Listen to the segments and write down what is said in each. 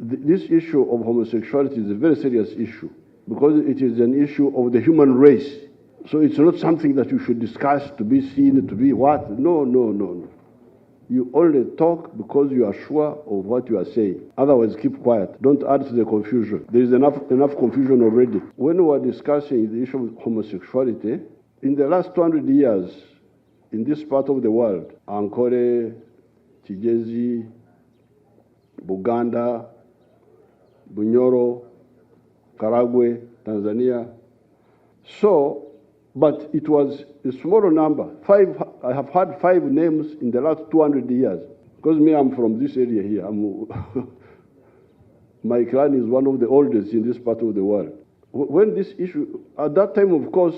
this issue of homosexuality is a very serious issue because it is an issue of the human race. So it's not something that you should discuss to be seen, to be what? No, no, no, no. You only talk because you are sure of what you are saying. Otherwise, keep quiet. Don't add to the confusion. There is enough confusion already. When we are discussing the issue of homosexuality, in the last 200 years, in this part of the world, Ankole, Kigezi, Buganda, Bunyoro, Karagwe, Tanzania. So, but it was a smaller number. I have had 5 names in the last 200 years. Because me, I'm from this area here. My clan is one of the oldest in this part of the world. When this issue, at that time, of course,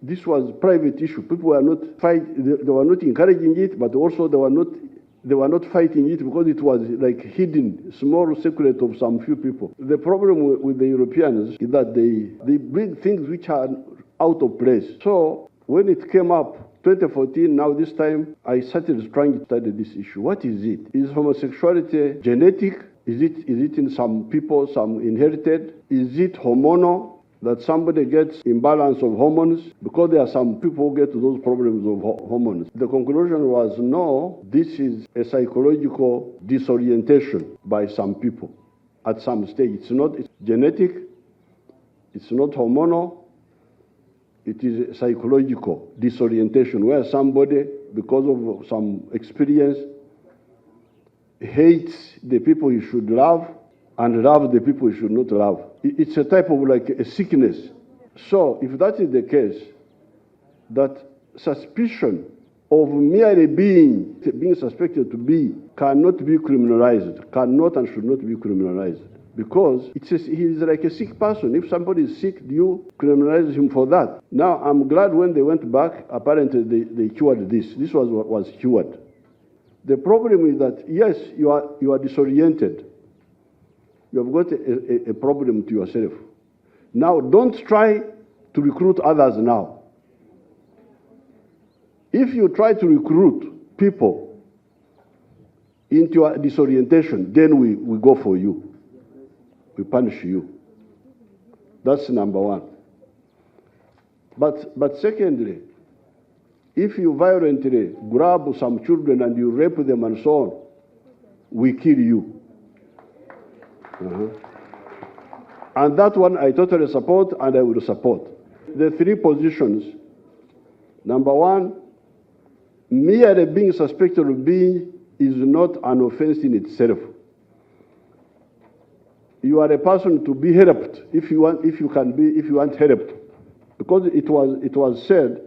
this was a private issue. People were not they were not encouraging it, but also they were not fighting it because it was like hidden, small secret of some few people. The problem with the Europeans is that they bring things which are out of place. So when it came up, 2014, now this time, I started trying to study this issue. What is it? Is homosexuality genetic? Is it in some people, some inherited? Is it hormonal? That somebody gets imbalance of hormones, because there are some people who get those problems of hormones. The conclusion was no, this is a psychological disorientation by some people at some stage. It's genetic, it's not hormonal, it is a psychological disorientation where somebody, because of some experience, hates the people he should love and love the people he should not love. It's a type of like a sickness. So if that is the case, that suspicion of merely being suspected to be cannot be criminalized, cannot and should not be criminalized. Because he is like a sick person. If somebody is sick, you criminalize him for that. Now, I'm glad when they went back, apparently they cured this. This was what was cured. The problem is that, yes, you are disoriented. You have got a problem to yourself. Now, don't try to recruit others now. If you try to recruit people into a disorientation, then we go for you. We punish you. That's number one. But secondly, if you violently grab some children and you rape them and so on, we kill you. And that one I totally support and I will support. The 3 positions. Number one, merely being suspected of being is not an offense in itself. You are a person to be helped if you want helped. Because it was said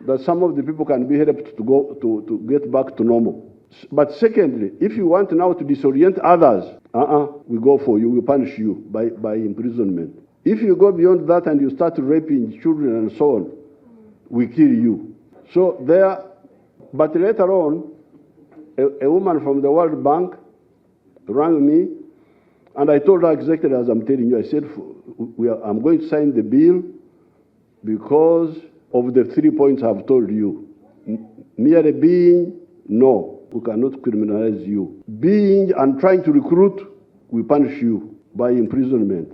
that some of the people can be helped to get back to normal. But secondly, if you want now to disorient others, we go for you, we punish you by imprisonment. If you go beyond that and you start raping children and so on, we kill you. So there, but later on, a woman from the World Bank rang me, and I told her exactly as I'm telling you. I said, I'm going to sign the bill because of the 3 points I've told you. Merely being, no. We cannot criminalize you. Being and trying to recruit, we punish you by imprisonment.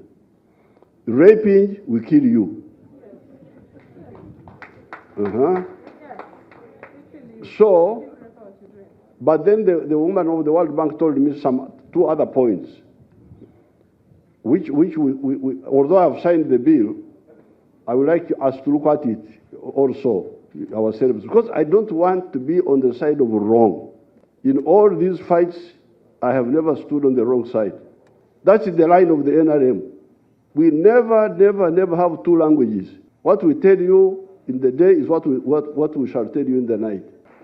Raping, we kill you. So, but then the woman of the World Bank told me 2 other points, which we although I have signed the bill, I would like us to look at it also ourselves, because I don't want to be on the side of wrong. In all these fights, I have never stood on the wrong side. That's the line of the NRM. We never have 2 languages. What we tell you in the day is what we shall tell you in the night.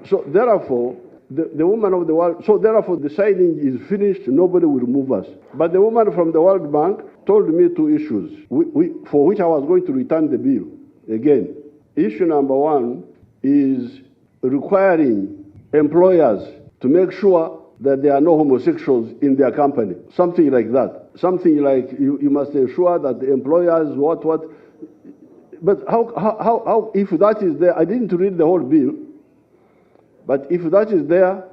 So therefore, the woman of the world, so therefore the signing is finished, nobody will move us. But the woman from the World Bank told me 2 issues, for which I was going to return the bill again. Issue number 1 is requiring employers to make sure that there are no homosexuals in their company. Something like that. Something like you must ensure that the employers what. But how if that is there, I didn't read the whole bill, but if that is there,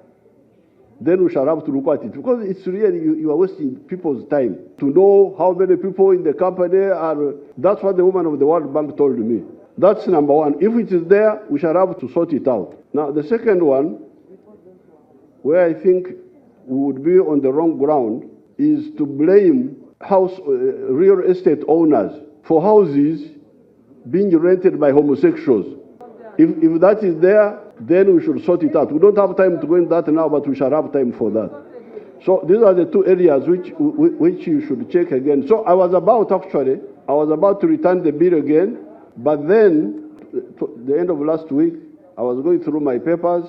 then we shall have to look at it. Because it's really, you are wasting people's time to know how many people in the company are. That's what the woman of the World Bank told me. That's number one. If it is there, we shall have to sort it out. Now, the second one, where I think we would be on the wrong ground, is to blame real estate owners for houses being rented by homosexuals. If that is there, then we should sort it out. We don't have time to go into that now, but we shall have time for that. So these are the two areas which you should check again. So I was about to return the bill again, but then, the end of last week, I was going through my papers,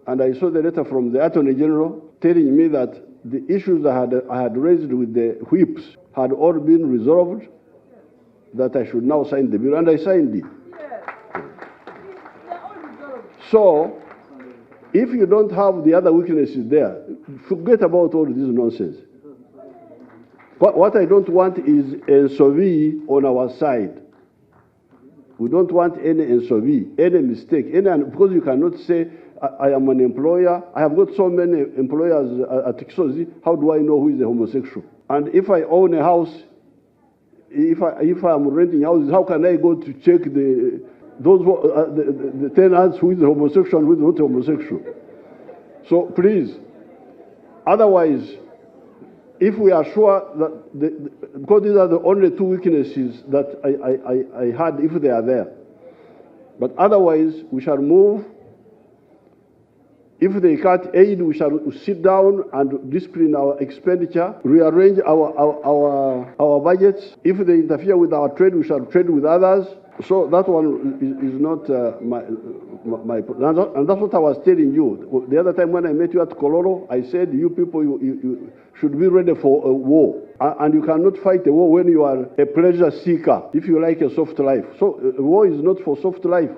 and I saw the letter from the Attorney General telling me that the issues I had raised with the whips had all been resolved, that I should now sign the bill, and I signed it. So, if you don't have the other weaknesses there, forget about all this nonsense. What I don't want is a SOV on our side. We don't want any SOV, any mistake, because you cannot say, I am an employer. I have got so many employers at Kisozi. How do I know who is a homosexual? And if I own a house, if I am renting houses, how can I go to check the tenants who is a homosexual and who is not homosexual? So please, otherwise, if we are sure that because these are the only two weaknesses that I had, if they are there, but otherwise we shall move. If they cut aid, we shall sit down and discipline our expenditure, rearrange our budgets. If they interfere with our trade, we shall trade with others. So that one is not my and that's what I was telling you. The other time when I met you at Kololo, I said, you people, you should be ready for a war. And you cannot fight a war when you are a pleasure seeker, if you like a soft life. So war is not for soft life.